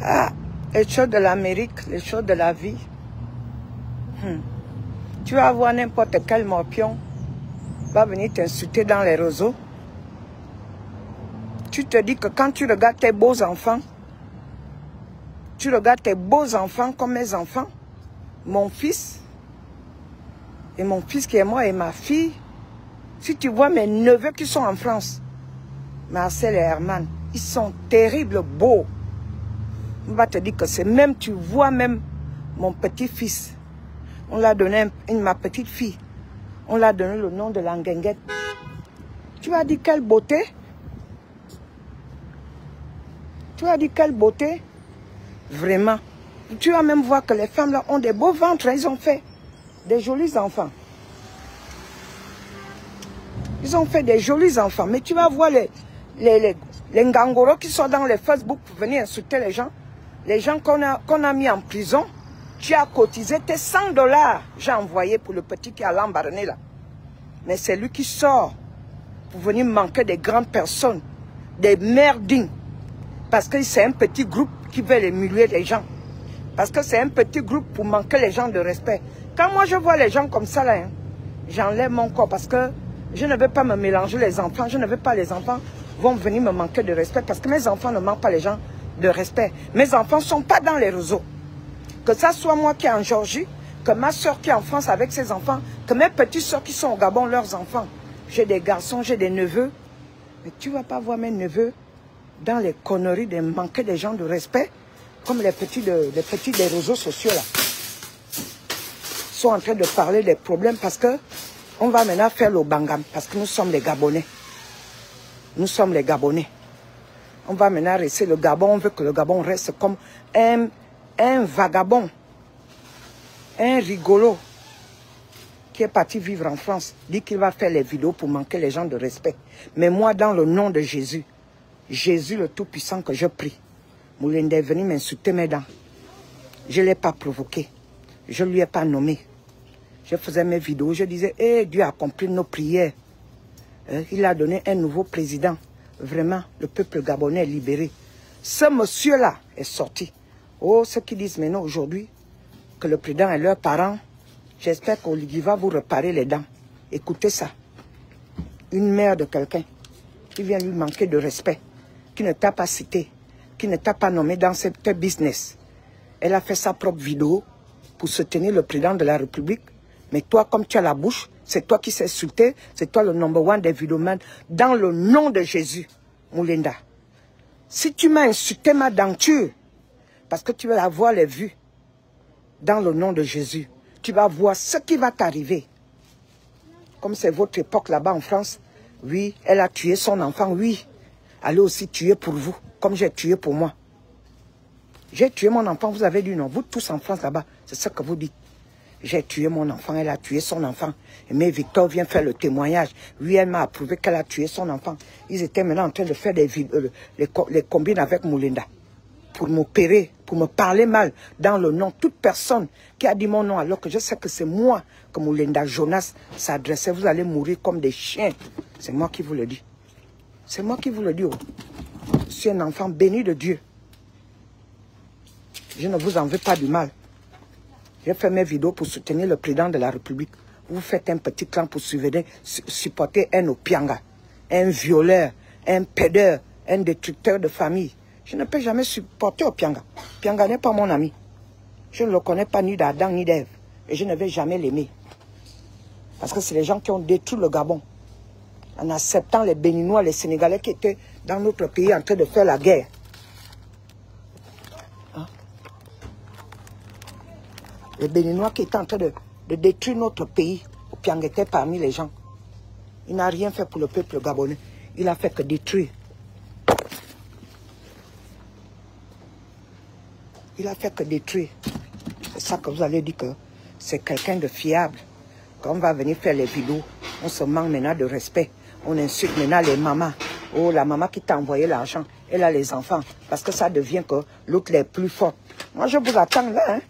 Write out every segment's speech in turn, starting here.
Ah, les choses de l'Amérique, les choses de la vie. Tu vas voir n'importe quel morpion va venir t'insulter dans les réseaux. Tu te dis que quand tu regardes tes beaux enfants, tu regardes tes beaux enfants comme mes enfants, mon fils, et mon fils qui est moi et ma fille. Si tu vois mes neveux qui sont en France, Marcel et Herman, ils sont terribles, beaux. On va te dire que c'est même, tu vois même mon petit-fils. On l'a donné, ma petite fille, on l'a donné le nom de l'Anguenguette. Tu vas dire quelle beauté? Tu vas dire quelle beauté? Vraiment. Tu vas même voir que les femmes là ont des beaux ventres, ils ont fait des jolis enfants. Ils ont fait des jolis enfants. Mais tu vas voir les ngangoros qui sont dans les Facebook pour venir insulter les gens qu'on a mis en prison. Tu as cotisé tes 100 $. J'ai envoyé pour le petit qui a l'embarné là. Mais c'est lui qui sort pour venir manquer des grandes personnes, des merdines. Parce que c'est un petit groupe qui veut émuler les gens. Parce que c'est un petit groupe pour manquer les gens de respect. Quand moi je vois les gens comme ça là, hein, j'enlève mon corps parce que je ne veux pas me mélanger les enfants. Je ne veux pas les enfants vont venir me manquer de respect parce que mes enfants ne manquent pas les gens de respect. Mes enfants ne sont pas dans les réseaux. Que ça soit moi qui est en Géorgie, que ma soeur qui est en France avec ses enfants, que mes petites soeurs qui sont au Gabon, leurs enfants. J'ai des garçons, j'ai des neveux. Mais tu ne vas pas voir mes neveux dans les conneries de manquer des gens de respect, comme les petits des réseaux sociaux là. Ils sont en train de parler des problèmes parce que on va maintenant faire le bangam, parce que nous sommes les Gabonais. Nous sommes les Gabonais. On va maintenant rester le Gabon, on veut que le Gabon reste comme un vagabond, un rigolo qui est parti vivre en France, dit qu'il va faire les vidéos pour manquer les gens de respect. Mais moi, dans le nom de Jésus, Jésus le Tout-Puissant que je prie, Moulinde est venu m'insulter mes dents. Je ne l'ai pas provoqué. Je ne lui ai pas nommé. Je faisais mes vidéos, je disais, hey, Dieu a accompli nos prières. Il a donné un nouveau président. Vraiment, le peuple gabonais est libéré. Ce monsieur-là est sorti. Oh, ceux qui disent maintenant aujourd'hui que le président est leur parent, j'espère qu'Olivier va vous réparer les dents. Écoutez ça. Une mère de quelqu'un qui vient lui manquer de respect, qui ne t'a pas cité, qui ne t'a pas nommé dans ce business. Elle a fait sa propre vidéo pour soutenir le président de la République. Mais toi, comme tu as la bouche, c'est toi qui s'est insulté, c'est toi le number one des vidéomans. Dans le nom de Jésus, Moulinda, si tu m'as insulté ma denture, parce que tu vas avoir les vues, dans le nom de Jésus, tu vas voir ce qui va t'arriver. Comme c'est votre époque là-bas en France, oui, elle a tué son enfant, oui. Elle a aussi tué pour vous, comme j'ai tué pour moi. J'ai tué mon enfant, vous avez dit non. Vous tous en France là-bas, c'est ce que vous dites. J'ai tué mon enfant, elle a tué son enfant. Mais Victor vient faire le témoignage. Oui, elle m'a approuvé qu'elle a tué son enfant. Ils étaient maintenant en train de faire les combines avec Moulinda. Pour m'opérer, pour me parler mal dans le nom. Toute personne qui a dit mon nom alors que je sais que c'est moi que Moulinda Jonas s'adressait. Vous allez mourir comme des chiens. C'est moi qui vous le dis. C'est moi qui vous le dis. Oh. Je suis un enfant béni de Dieu. Je ne vous en veux pas du mal. J'ai fait mes vidéos pour soutenir le président de la République. Vous faites un petit clan pour supporter un Opianga, un violeur, un pédeur, un destructeur de famille. Je ne peux jamais supporter Opianga. Opianga n'est pas mon ami. Je ne le connais pas ni d'Adam ni d'Ève. Et je ne vais jamais l'aimer. Parce que c'est les gens qui ont détruit le Gabon. En acceptant les Béninois, les Sénégalais qui étaient dans notre pays en train de faire la guerre. Les Béninois qui étaient en train de détruire notre pays, Opiang était parmi les gens. Il n'a rien fait pour le peuple gabonais. Il a fait que détruire. Il a fait que détruire. C'est ça que vous allez dire que c'est quelqu'un de fiable. Quand on va venir faire les vidéos, on se manque maintenant de respect. On insulte maintenant les mamans. Oh, la maman qui t'a envoyé l'argent, elle a les enfants. Parce que ça devient que l'autre est plus fort. Moi, je vous attends là, hein.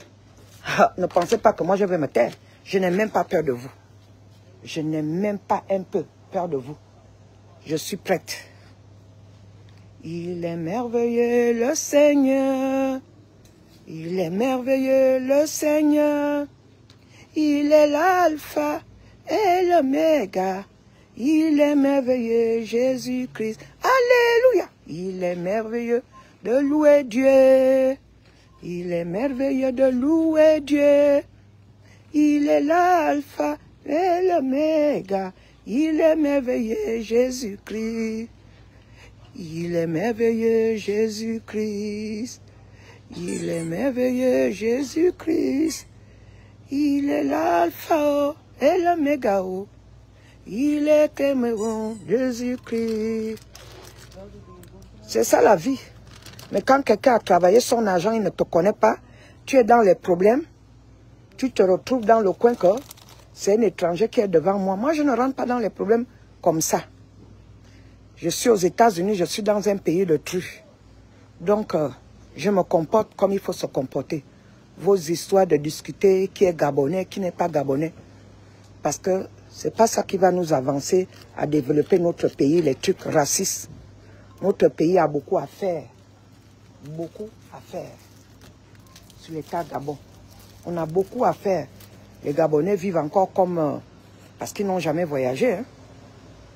Ne pensez pas que moi je vais me taire. Je n'ai même pas peur de vous. Je n'ai même pas un peu peur de vous. Je suis prête. Il est merveilleux le Seigneur. Il est merveilleux le Seigneur. Il est l'alpha et l'oméga. Il est merveilleux Jésus-Christ. Alléluia. Il est merveilleux de louer Dieu. Il est merveilleux de louer Dieu. Il est l'alpha et l'oméga. Il est merveilleux Jésus-Christ. Il est merveilleux Jésus-Christ. Il est merveilleux Jésus-Christ. Il est l'alpha et l'oméga. Il est témoin Jésus-Christ. C'est ça la vie. Mais quand quelqu'un a travaillé son argent, il ne te connaît pas, tu es dans les problèmes, tu te retrouves dans le coin que c'est un étranger qui est devant moi. Moi, je ne rentre pas dans les problèmes comme ça. Je suis aux États-Unis, je suis dans un pays de trucs. Donc, je me comporte comme il faut se comporter. Vos histoires de discuter qui est gabonais, qui n'est pas gabonais. Parce que c'est pas ça qui va nous avancer à développer notre pays, les trucs racistes. Notre pays a beaucoup à faire. Beaucoup à faire. Sur l'État Gabon. On a beaucoup à faire. Les Gabonais vivent encore comme... parce qu'ils n'ont jamais voyagé. Hein.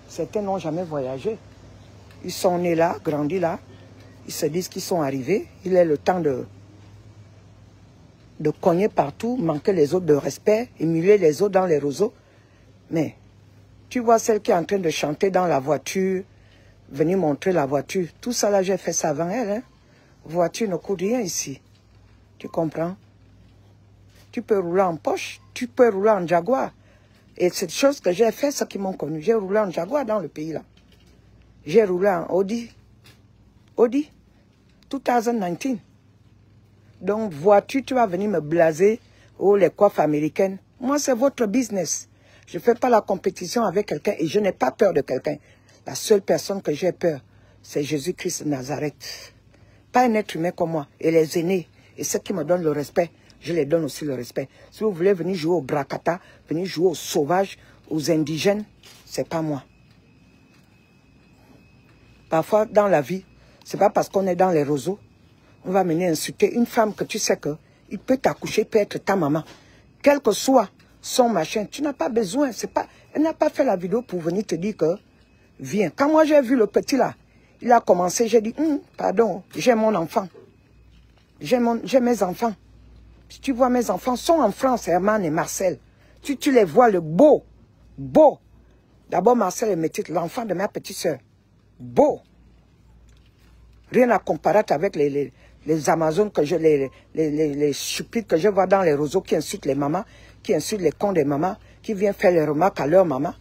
Certains n'ont jamais voyagé. Ils sont nés là, grandis là. Ils se disent qu'ils sont arrivés. Il est le temps de cogner partout, manquer les autres de respect, émuler les autres dans les roseaux. Mais tu vois celle qui est en train de chanter dans la voiture, venir montrer la voiture. Tout ça là, j'ai fait ça avant elle. Hein. Voiture ne coûte rien ici. Tu comprends? Tu peux rouler en Porsche, tu peux rouler en Jaguar. Et cette chose que j'ai fait, ceux qui m'ont connu, j'ai roulé en Jaguar dans le pays là. J'ai roulé en Audi. Audi 2019. Donc, voiture, tu vas venir me blaser. Oh, les coiffes américaines. Moi, c'est votre business. Je ne fais pas la compétition avec quelqu'un et je n'ai pas peur de quelqu'un. La seule personne que j'ai peur, c'est Jésus-Christ de Nazareth. Pas un être humain comme moi. Et les aînés, et ceux qui me donnent le respect, je les donne aussi le respect. Si vous voulez venir jouer au bracata, venir jouer aux sauvages, aux indigènes, c'est pas moi. Parfois, dans la vie, c'est pas parce qu'on est dans les roseaux, on va venir insulter une femme que tu sais que il peut t'accoucher, peut être ta maman. Quel que soit son machin, tu n'as pas besoin. Elle n'a pas fait la vidéo pour venir te dire que, viens. Quand moi j'ai vu le petit là, il a commencé, j'ai dit, pardon, j'ai mon enfant. J'ai mes enfants. Si tu vois mes enfants, sont en France, Herman et Marcel. Tu les vois, le beau. D'abord Marcel est métis, l'enfant de ma petite soeur. Beau. Rien à comparer avec les Amazones, que les chupites que je vois dans les roseaux qui insultent les mamans, qui insultent les cons des mamans, qui viennent faire les remarques à leur maman.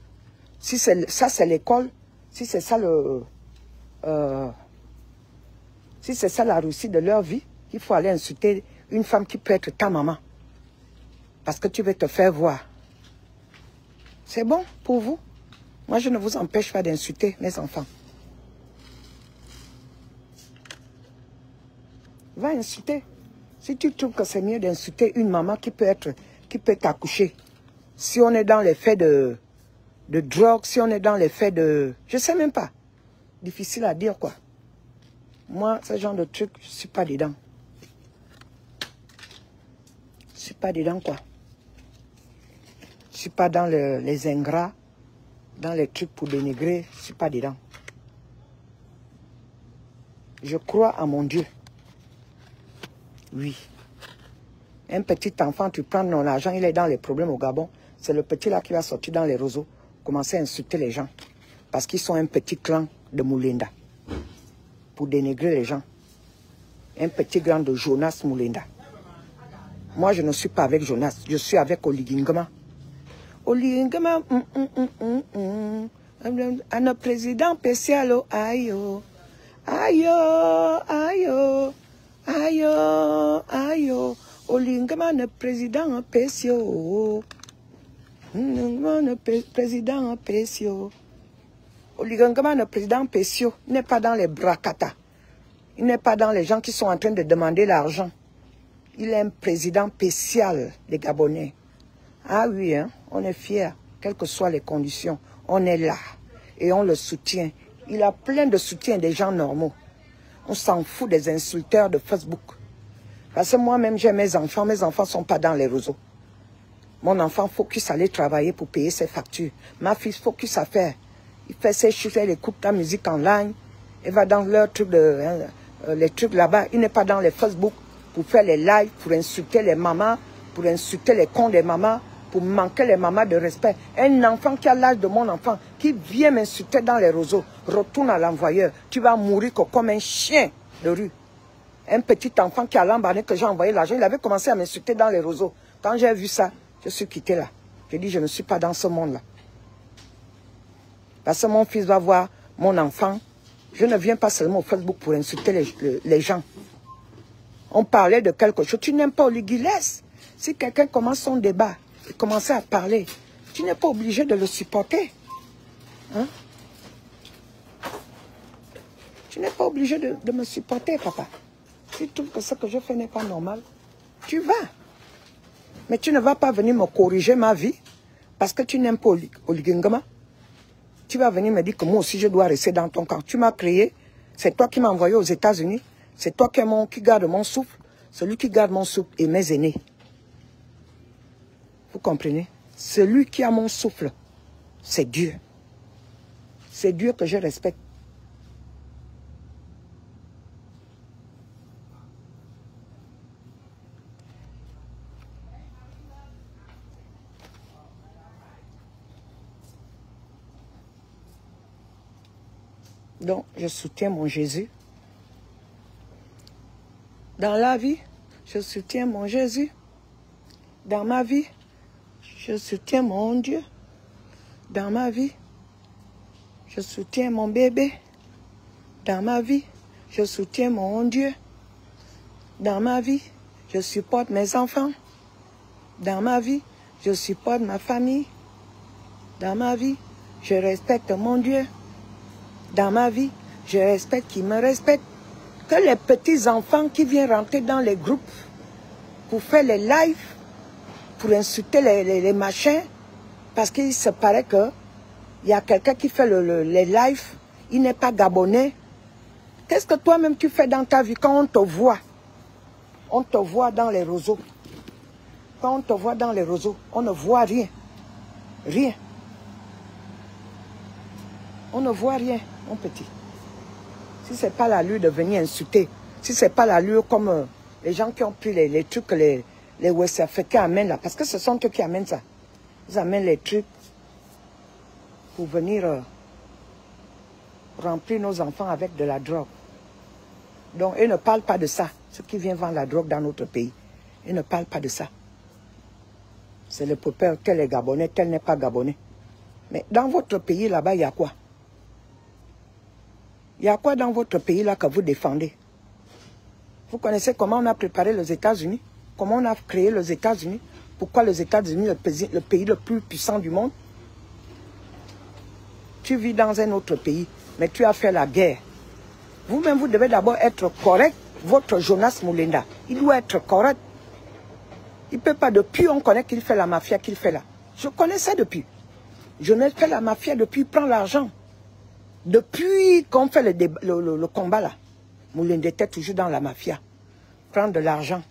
Si ça c'est l'école, si c'est ça si c'est ça la réussite de leur vie, il faut aller insulter une femme qui peut être ta maman. Parce que tu veux te faire voir. C'est bon pour vous. Moi, je ne vous empêche pas d'insulter mes enfants. Va insulter. Si tu trouves que c'est mieux d'insulter une maman qui peut t'accoucher. Si on est dans les faits de drogue, si on est dans les faits de... Je sais même pas. Difficile à dire quoi. Moi, ce genre de truc, je suis pas dedans. Je suis pas dedans quoi. Je suis pas dans les ingrats, dans les trucs pour dénigrer, je suis pas dedans. Je crois à mon Dieu. Oui. Un petit enfant, tu prends ton argent, il est dans les problèmes au Gabon. C'est le petit là qui va sortir dans les roseaux, commencer à insulter les gens. Parce qu'ils sont un petit clan de Moulinda. Pour dénigrer les gens. Un petit clan de Jonas Moulinda. Moi, je ne suis pas avec Jonas, je suis avec Oligingama. Oligingama, à notre président spécial, aïe, aïe, aïe. Ayo, ayo, Olingama ne président Pessio. Président Pessio. Olingama ne président Pessio n'est pas dans les bracata. Il n'est pas dans les gens qui sont en train de demander l'argent. Il est un président spécial des Gabonais. Ah oui, hein, on est fiers, quelles que soient les conditions. On est là et on le soutient. Il a plein de soutien des gens normaux. On s'en fout des insulteurs de Facebook. Parce que moi-même, j'ai mes enfants ne sont pas dans les réseaux. Mon enfant focus à aller travailler pour payer ses factures. Ma fille focus à faire. Il fait ses choses, elle écoute la musique en ligne. Elle va dans leur truc les trucs là-bas. Il n'est pas dans les Facebook pour faire les lives, pour insulter les mamans, pour insulter les cons des mamans, pour manquer les mamans de respect. Un enfant qui a l'âge de mon enfant, qui vient m'insulter dans les réseaux, retourne à l'envoyeur. Tu vas mourir comme un chien de rue. Un petit enfant qui a l'embarqué que j'ai envoyé l'argent, il avait commencé à m'insulter dans les réseaux. Quand j'ai vu ça, je suis quitté là. J'ai dit, je ne suis pas dans ce monde-là. Parce que mon fils va voir mon enfant. Je ne viens pas seulement au Facebook pour insulter les gens. On parlait de quelque chose. Tu n'aimes pas Oli, laisse. Si quelqu'un commence son débat et commence à parler, tu n'es pas obligé de le supporter. Hein? Tu n'es pas obligé de me supporter, papa. Si tu trouves que ce que je fais n'est pas normal, tu vas. Mais tu ne vas pas venir me corriger ma vie parce que tu n'aimes pas Oligingama. Tu vas venir me dire que moi aussi je dois rester dans ton camp. Tu m'as créé, c'est toi qui m'as envoyé aux États-Unis, c'est toi qui garde mon souffle. Celui qui garde mon souffle est mes aînés. Vous comprenez? Celui qui a mon souffle, c'est Dieu. C'est Dieu que je respecte. Donc, je soutiens mon Jésus. Dans la vie, je soutiens mon Jésus. Dans ma vie, je soutiens mon Dieu. Dans ma vie, je soutiens mon bébé. Dans ma vie, je soutiens mon Dieu. Dans ma vie, je supporte mes enfants. Dans ma vie, je supporte ma famille. Dans ma vie, je respecte mon Dieu. Dans ma vie, je respecte qui me respecte. Que les petits enfants qui viennent rentrer dans les groupes pour faire les lives, pour insulter les machins, parce qu'il se paraît qu'il y a quelqu'un qui fait les lives, il n'est pas gabonais. Qu'est-ce que toi-même tu fais dans ta vie quand on te voit? On te voit dans les réseaux. Quand on te voit dans les réseaux, on ne voit rien. Rien. On ne voit rien, mon petit. Si ce n'est pas l'allure de venir insulter, si ce n'est pas l'allure comme les gens qui ont pris les trucs que les West Africains amènent là, parce que ce sont eux qui amènent ça. Ils amènent les trucs pour venir remplir nos enfants avec de la drogue. Donc, ils ne parlent pas de ça. Ceux qui viennent vendre la drogue dans notre pays, ils ne parlent pas de ça. C'est le peuple, tel est Gabonais, tel n'est pas Gabonais. Mais dans votre pays, là-bas, il y a quoi? Il y a quoi dans votre pays là que vous défendez? Vous connaissez comment on a préparé les États-Unis? Comment on a créé les États-Unis? Pourquoi les États-Unis, le pays le plus puissant du monde? Tu vis dans un autre pays, mais tu as fait la guerre. Vous-même, vous devez d'abord être correct. Votre Jonas Mulenda, il doit être correct. Il ne peut pas, depuis on connaît qu'il fait la mafia qu'il fait là. Je connais ça depuis. Jonas fait la mafia depuis, il prend l'argent. Depuis qu'on fait le combat là, Mulenda était toujours dans la mafia. Prendre de l'argent.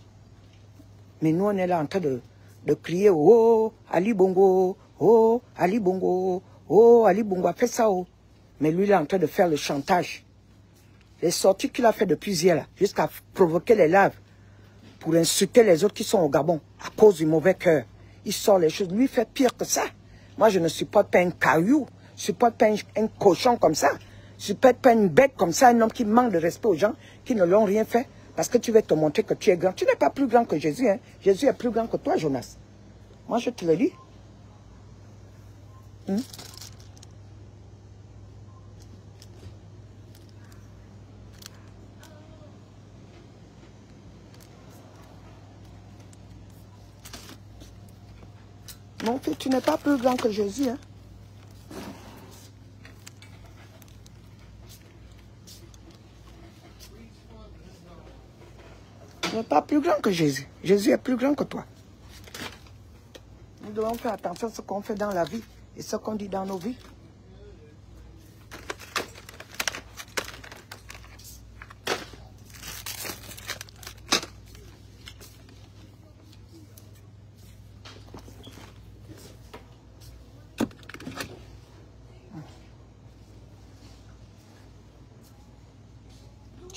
Mais nous, on est là en train de crier, oh, Ali Bongo, oh, Ali Bongo, oh, Ali Bongo a fait ça, oh. Mais lui, il est en train de faire le chantage. Les sorties qu'il a fait depuis hier, là, jusqu'à provoquer les laves, pour insulter les autres qui sont au Gabon, à cause du mauvais cœur. Il sort les choses. Lui, il fait pire que ça. Moi, je ne supporte pas un caillou. Je ne supporte pas un cochon comme ça. Je ne supporte pas une bête comme ça, un homme qui manque de respect aux gens, qui ne l'ont rien fait. Parce que tu veux te montrer que tu es grand. Tu n'es pas plus grand que Jésus. Hein. Jésus est plus grand que toi, Jonas. Moi, je te le dis. Mon fils, tu n'es pas plus grand que Jésus. Hein. Tu n'es pas plus grand que Jésus. Jésus est plus grand que toi. Nous devons faire attention à ce qu'on fait dans la vie et ce qu'on dit dans nos vies.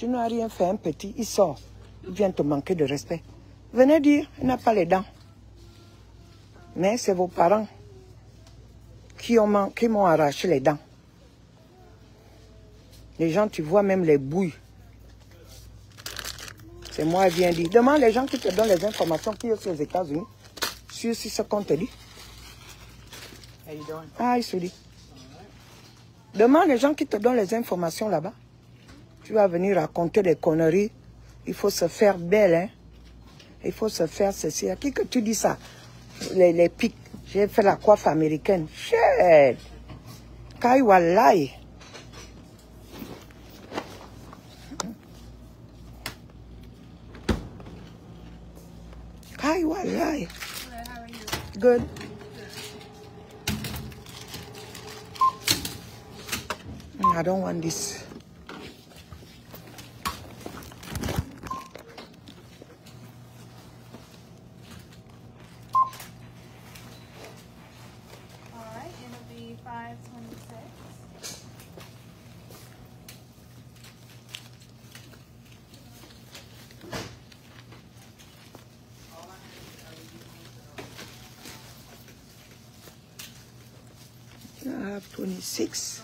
Tu n'as rien fait, un petit, il sort. Il vient te manquer de respect. Venez dire, il n'a pas les dents. Mais c'est vos parents qui m'ont arraché les dents. Les gens, tu vois même les bouilles. C'est moi qui viens dire. Demande les gens qui te donnent les informations qui sont aux États-Unis. Sur ce qu'on te dit. Ah, il se dit. Demande les gens qui te donnent les informations là-bas. Tu vas venir raconter des conneries. Il faut se faire belle, hein. Il faut se faire ceci. À qui que tu dis ça? Les pics. J'ai fait la coiffe américaine. Shit. Kai walai. Kai walai. Good. I don't want this. Alright, it'll be 526. I have 26.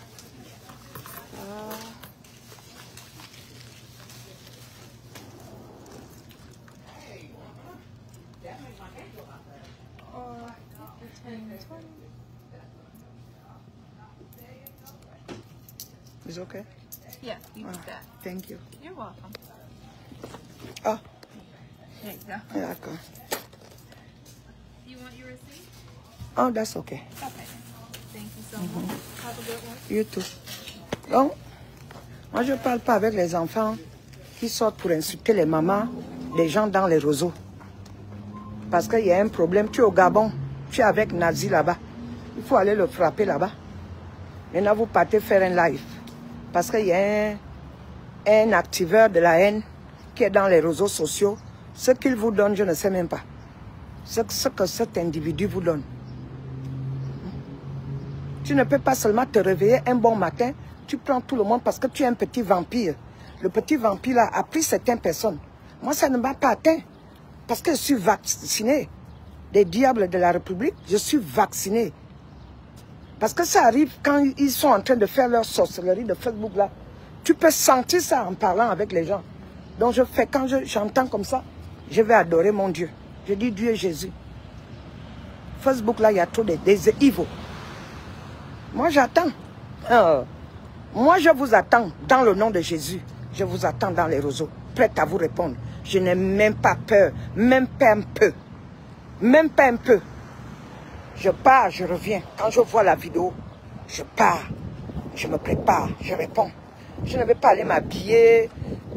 Or between 20. It's okay? Yeah, you use that. Thank you. You're welcome. Ah, There you go. d'accord. You want your receipt? Oh, that's okay. Okay. Thank you so much. Have a good one. You too. Donc, moi je ne parle pas avec les enfants qui sortent pour insulter les mamans des gens dans les réseaux. Parce qu'il y a un problème. Tu es au Gabon, tu es avec Nazi là-bas. Il faut aller le frapper là-bas. Maintenant, vous partez faire un live. Parce qu'il y a un activeur de la haine qui est dans les réseaux sociaux. Ce qu'il vous donne, je ne sais même pas. Ce que cet individu vous donne. Tu ne peux pas seulement te réveiller un bon matin, tu prends tout le monde parce que tu es un petit vampire. Le petit vampire là a pris certaines personnes. Moi, ça ne m'a pas atteint. Parce que je suis vacciné. Des diables de la République, je suis vacciné. Parce que ça arrive quand ils sont en train de faire leur sorcellerie de Facebook là. Tu peux sentir ça en parlant avec les gens. Donc je fais, quand j'entends comme ça, je vais adorer mon Dieu. Je dis Dieu Jésus. Facebook là, il y a trop des evils. Moi j'attends. Moi je vous attends dans le nom de Jésus. Je vous attends dans les réseaux, prête à vous répondre. Je n'ai même pas peur, même pas un peu. Même pas un peu. Je pars, je reviens. Quand je vois la vidéo, je pars. Je me prépare, je réponds. Je ne vais pas aller m'habiller,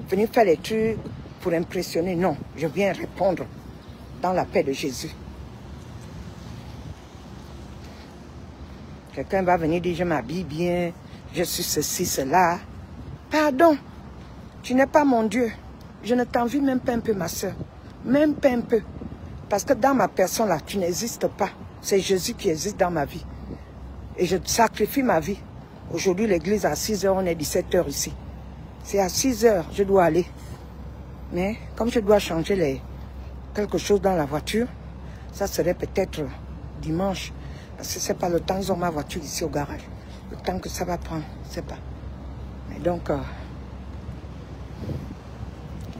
venir faire les trucs pour impressionner. Non, je viens répondre dans la paix de Jésus. Quelqu'un va venir dire, je m'habille bien, je suis ceci, cela. Pardon, tu n'es pas mon Dieu. Je ne t'envie même pas un peu, ma soeur. Même pas un peu. Parce que dans ma personne, là, tu n'existes pas. C'est Jésus qui existe dans ma vie. Et je sacrifie ma vie. Aujourd'hui, l'église à 6 h, on est 17 h ici. C'est à 6 h, je dois aller. Mais comme je dois changer quelque chose dans la voiture, ça serait peut-être dimanche. Parce que ce n'est pas le temps, ils ont ma voiture ici au garage. Le temps que ça va prendre, je ne sais pas. Mais donc,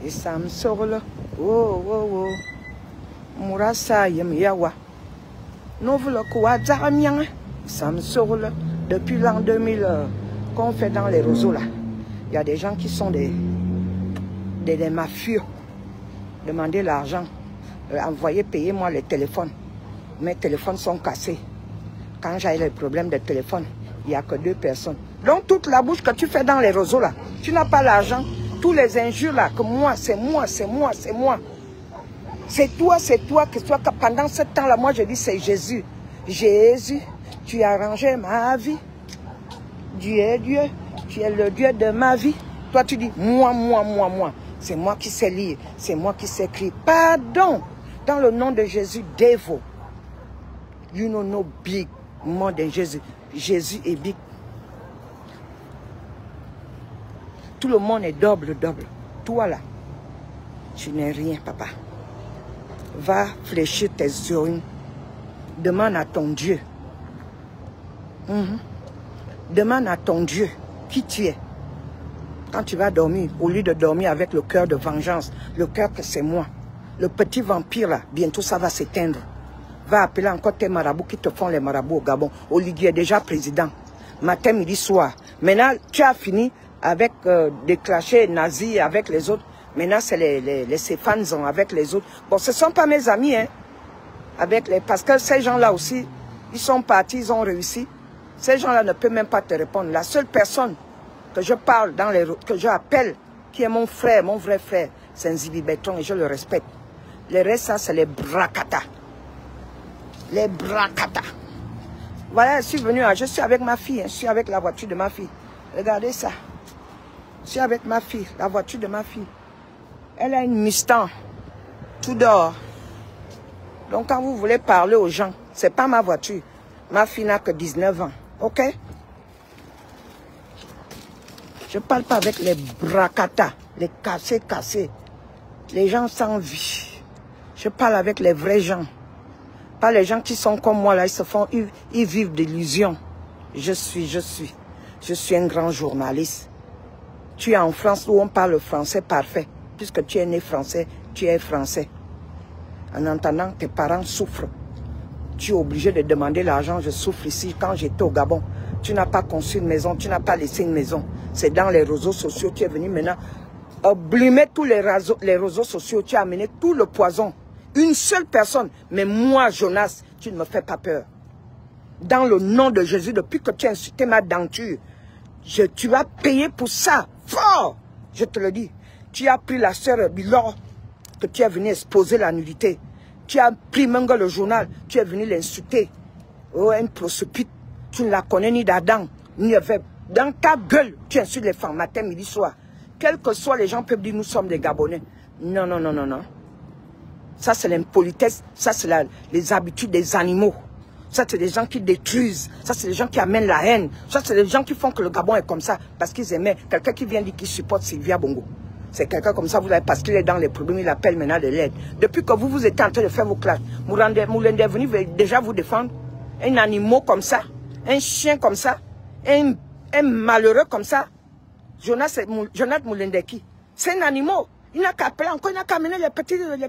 et ça me sort là. Oh, oh, oh. Mourassa Yemiyawa. Nous voulons quoi? Ça me sort là. Depuis l'an 2000 qu'on fait dans les réseaux là. Il y a des gens qui sont des mafieux. Demandez l'argent. Envoyez, payer moi les téléphones. Mes téléphones sont cassés. Quand j'ai les problèmes de téléphone, il n'y a que 2 personnes. Donc toute la bouche que tu fais dans les réseaux là, tu n'as pas l'argent. Tous les injures là, que moi, c'est moi, c'est moi, c'est moi. C'est toi que pendant ce temps-là, moi je dis c'est Jésus. Jésus, tu as arrangé ma vie. Dieu est Dieu, tu es le Dieu de ma vie. Toi tu dis moi, moi, moi, moi. C'est moi qui sais lire, c'est moi qui sais écrire. Pardon, dans le nom de Jésus, devil. You know no big more than Jésus. Jésus est big. Tout le monde est double. Toi là, tu n'es rien, papa. Va fléchir tes yeux. Demande à ton Dieu. Demande à ton Dieu qui tu es. Quand tu vas dormir, au lieu de dormir avec le cœur de vengeance, le cœur que c'est moi, le petit vampire là, bientôt ça va s'éteindre. Va appeler encore tes marabouts qui te font les marabouts au Gabon. Olivier est déjà président. Matin, midi, soir. Maintenant, tu as fini avec des clashés nazis avec les autres. Maintenant, c'est les Stéphans avec les autres. Bon, ce ne sont pas mes amis, hein. Parce que ces gens-là aussi, ils sont partis, ils ont réussi. Ces gens-là ne peuvent même pas te répondre. La seule personne que je parle, que je appelle, qui est mon frère, mon vrai frère, c'est Nzibi Bertrand et je le respecte. Le reste, ça, c'est les bracata. Les bracata. Voilà, je suis venu, je suis avec ma fille, je suis avec la voiture de ma fille. Regardez ça. Je suis avec ma fille, la voiture de ma fille. Elle a une Mustang, tout dehors. Donc quand vous voulez parler aux gens, c'est pas ma voiture. Ma fille n'a que 19 ans, ok? Je parle pas avec les bracata, les cassés. Les gens sans vie. Je parle avec les vrais gens. Pas les gens qui sont comme moi là, ils vivent d'illusions. Je suis un grand journaliste. Tu es en France où on parle français parfait. Puisque tu es né français, tu es français. En entendant tes parents souffrent. Tu es obligé de demander l'argent. Je souffre ici. Quand j'étais au Gabon, tu n'as pas conçu une maison, tu n'as pas laissé une maison. C'est dans les réseaux sociaux. Tu es venu maintenant oblimer tous les réseaux sociaux. Tu as amené tout le poison. Une seule personne. Mais moi, Jonas, tu ne me fais pas peur. Dans le nom de Jésus, depuis que tu as insulté ma denture, tu vas payer pour ça. Fort. Je te le dis. Tu as pris la sœur Bilor, que tu es venu exposer la nudité. Tu as pris Mengo le journal, tu es venu l'insulter. Oh, une prostituée, tu ne la connais ni d'Adam, ni avec. Dans ta gueule, tu insultes les femmes, matin, midi, soir. Quels que soient les gens peuvent dire, nous sommes des Gabonais. Non. Ça, c'est l'impolitesse, ça, c'est les habitudes des animaux. Ça, c'est des gens qui détruisent. Ça, c'est des gens qui amènent la haine. Ça, c'est des gens qui font que le Gabon est comme ça, parce qu'ils aimaient. Quelqu'un qui vient dire qu'il supporte Sylvia Bongo. C'est quelqu'un comme ça, vous l'avez, parce qu'il est dans les problèmes, il appelle maintenant de l'aide. Depuis que vous étiez en train de faire vos classes, Moulende est venu déjà vous défendre. Un animal comme ça, un chien comme ça, un malheureux comme ça. Jonathan Moulendeki, c'est un animal. Il n'a qu'à appeler encore, il n'a qu'à amener les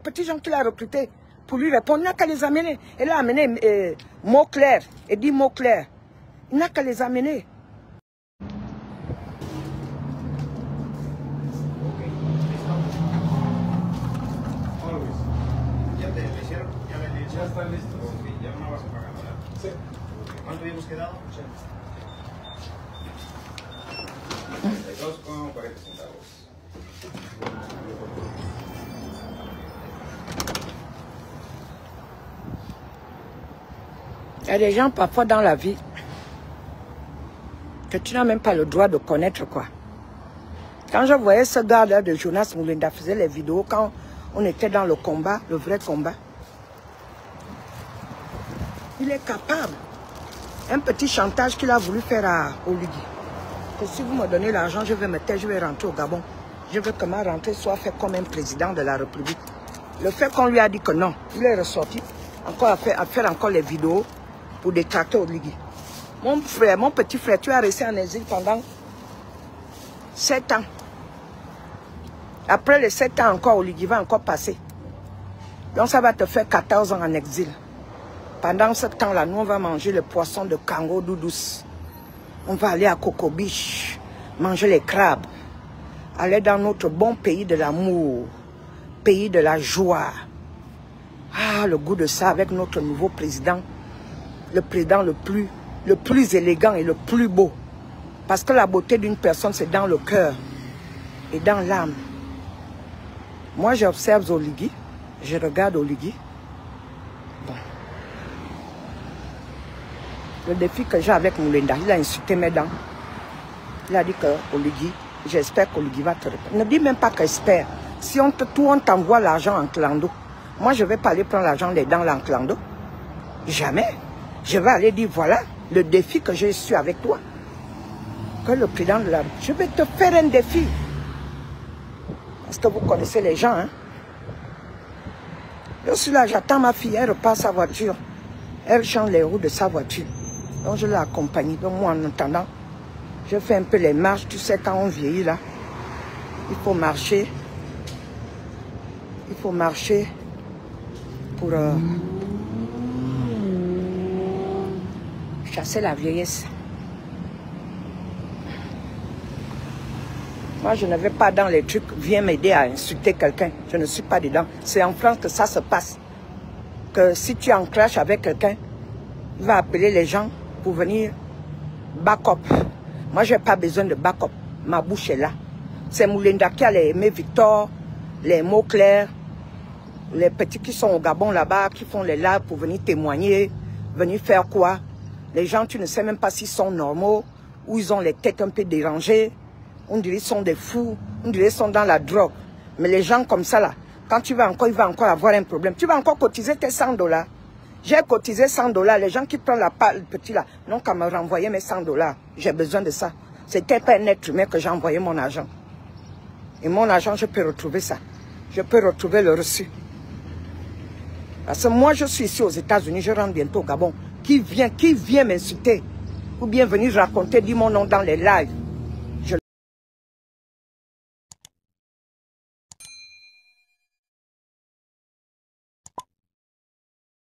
petits gens qu'il a recrutés pour lui répondre. Il n'a qu'à les amener. Il a amené mots clairs et dit mots clairs. Il n'a qu'à les amener. Ya están listos. Sí, ya no vas a pagar, ¿verdad? Sí. ¿Cuánto habíamos quedado? 82,40 centavos. Il y a des gens parfois dans la vie que tu n'as même pas le droit de connaître, quoi. Quand je voyais ce gars-là de Jonas Moulenda faisait les vidéos quand on était dans le combat, le vrai combat. Il est capable. Un petit chantage qu'il a voulu faire à Oligui. Que si vous me donnez l'argent, je vais me taire, je vais rentrer au Gabon. Je veux que ma rentrée soit faite comme un président de la République. Le fait qu'on lui a dit que non, il est ressorti encore à faire encore les vidéos pour détracter Oligui. Mon frère, mon petit frère, tu as resté en exil pendant 7 ans. Après les 7 ans encore, Oligui va encore passer. Donc ça va te faire 14 ans en exil. Pendant ce temps-là, nous, on va manger le poisson de Kango Doudous. On va aller à Coco Beach, manger les crabes. Aller dans notre bon pays de l'amour, pays de la joie. Ah, le goût de ça avec notre nouveau président. Le président le plus élégant et le plus beau. Parce que la beauté d'une personne, c'est dans le cœur et dans l'âme. Moi, j'observe Oligui, je regarde Oligui. Bon. Le défi que j'ai avec Moulenda, il a insulté mes dents. Il a dit que Oligui, j'espère qu'Oligui va te répondre. Ne dis même pas qu'espère. Si on t'envoie l'argent en clando, moi je ne vais pas aller prendre l'argent dans l'enclando. Jamais. Je vais aller dire voilà le défi que j'ai su avec toi. que le président de la... Je vais te faire un défi. Parce que vous connaissez les gens, hein. Je suis là, j'attends ma fille, elle repart sa voiture. Elle change les roues de sa voiture. Donc je l'ai accompagnée. Donc moi, en attendant, je fais un peu les marches. Tu sais, quand on vieillit là, il faut marcher. Il faut marcher pour chasser la vieillesse. Moi, je ne vais pas dans les trucs, viens m'aider à insulter quelqu'un. Je ne suis pas dedans. C'est en France que ça se passe. Que si tu es en clash avec quelqu'un, il va appeler les gens pour venir back-up. Moi, je n'ai pas besoin de back-up. Ma bouche est là. C'est Moulinda qui a les Aimé Victor, les mots clairs, les petits qui sont au Gabon là-bas, qui font les lives pour venir témoigner, venir faire quoi. Les gens, tu ne sais même pas s'ils sont normaux ou ils ont les têtes un peu dérangées. On dirait qu'ils sont des fous, on dirait qu'ils sont dans la drogue. Mais les gens comme ça là, quand tu vas encore, il va encore avoir un problème. Tu vas encore cotiser tes $100. J'ai cotisé $100. Les gens qui prennent la part, le petit là, n'ont qu'à me renvoyer mes $100. J'ai besoin de ça. C'était pas un être humain que j'ai envoyé mon argent. Et mon argent, je peux retrouver ça. Je peux retrouver le reçu. Parce que moi, je suis ici aux États-Unis, je rentre bientôt au Gabon. Qui vient m'insulter? Ou bien venir raconter, dire mon nom dans les lives.